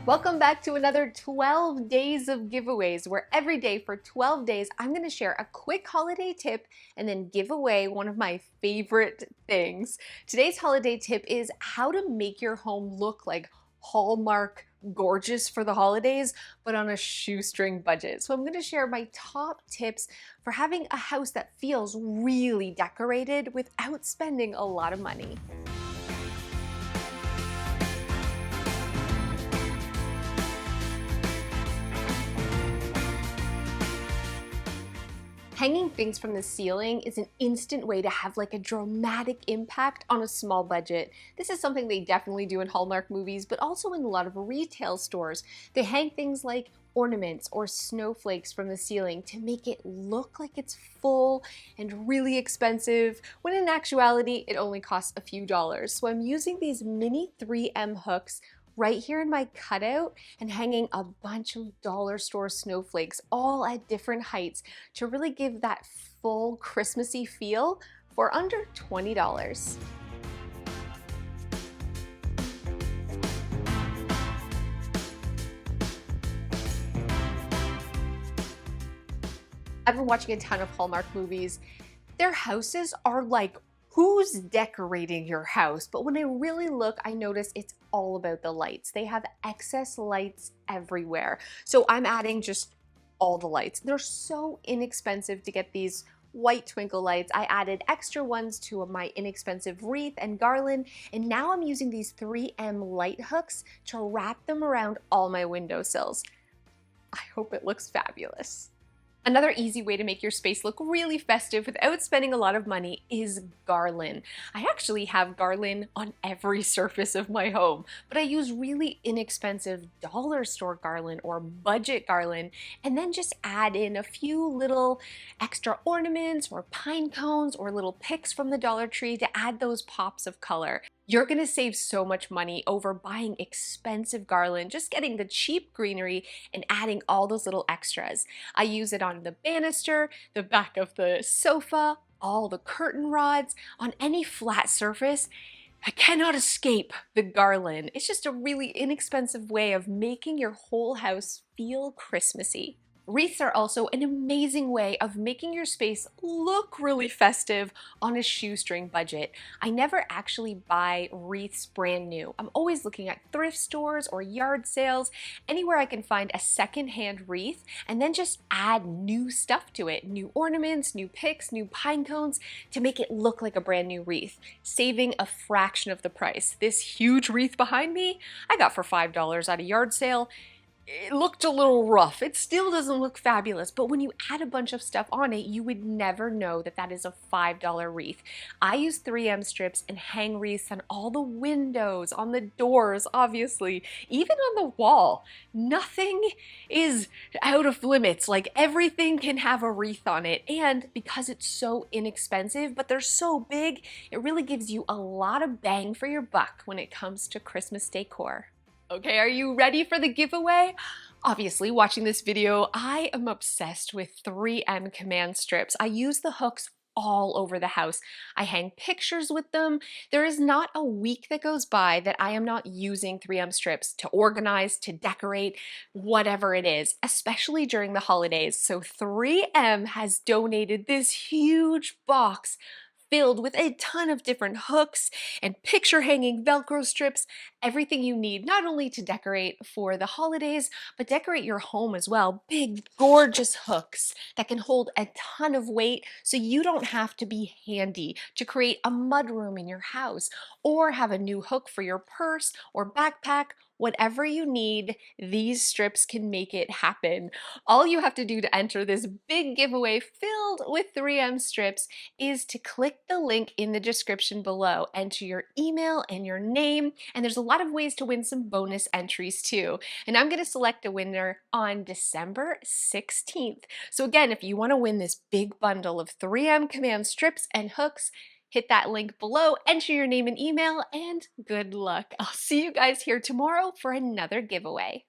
Welcome back to another 12 days of giveaways, where every day for 12 days, I'm gonna share a quick holiday tip and then give away one of my favorite things. Today's holiday tip is how to make your home look like Hallmark gorgeous for the holidays, but on a shoestring budget. So I'm gonna share my top tips for having a house that feels really decorated without spending a lot of money. Hanging things from the ceiling is an instant way to have like a dramatic impact on a small budget. This is something they definitely do in Hallmark movies, but also in a lot of retail stores. They hang things like ornaments or snowflakes from the ceiling to make it look like it's full and really expensive, when in actuality it only costs a few dollars. So I'm using these mini 3M hooks right here in my cutout and hanging a bunch of dollar store snowflakes all at different heights to really give that full Christmassy feel for under $20. I've been watching a ton of Hallmark movies. Their houses are like, who's decorating your house? But when I really look, I notice it's all about the lights. They have excess lights everywhere. So I'm adding just all the lights. They're so inexpensive to get these white twinkle lights. I added extra ones to my inexpensive wreath and garland, and now I'm using these 3M light hooks to wrap them around all my windowsills. I hope it looks fabulous. Another easy way to make your space look really festive without spending a lot of money is garland. I actually have garland on every surface of my home, but I use really inexpensive dollar store garland or budget garland, and then just add in a few little extra ornaments or pine cones or little picks from the Dollar Tree to add those pops of color. You're gonna save so much money over buying expensive garland, just getting the cheap greenery and adding all those little extras. I use it on the banister, the back of the sofa, all the curtain rods, on any flat surface. I cannot escape the garland. It's just a really inexpensive way of making your whole house feel Christmassy. Wreaths are also an amazing way of making your space look really festive on a shoestring budget. I never actually buy wreaths brand new. I'm always looking at thrift stores or yard sales, anywhere I can find a secondhand wreath, and then just add new stuff to it. New ornaments, new picks, new pine cones to make it look like a brand new wreath, saving a fraction of the price. This huge wreath behind me, I got for $5 at a yard sale. It looked a little rough. It still doesn't look fabulous, but when you add a bunch of stuff on it, you would never know that that is a $5 wreath. I use 3M strips and hang wreaths on all the windows, on the doors, obviously, even on the wall. Nothing is out of limits. Like, everything can have a wreath on it, and because it's so inexpensive, but they're so big, it really gives you a lot of bang for your buck when it comes to Christmas decor. Okay, are you ready for the giveaway? Obviously, watching this video, I am obsessed with 3M command strips. I use the hooks all over the house. I hang pictures with them. There is not a week that goes by that I am not using 3M strips to organize, to decorate, whatever it is, especially during the holidays. So 3M has donated this huge box filled with a ton of different hooks and picture hanging Velcro strips, everything you need not only to decorate for the holidays, but decorate your home as well. Big, gorgeous hooks that can hold a ton of weight so you don't have to be handy to create a mudroom in your house or have a new hook for your purse or backpack. Whatever you need, these strips can make it happen. All you have to do to enter this big giveaway filled with 3M strips is to click the link in the description below, enter your email and your name, and there's a lot of ways to win some bonus entries too. And I'm going to select a winner on December 16th. So again, if you want to win this big bundle of 3M command strips and hooks, hit that link below, enter your name and email, and good luck. I'll see you guys here tomorrow for another giveaway.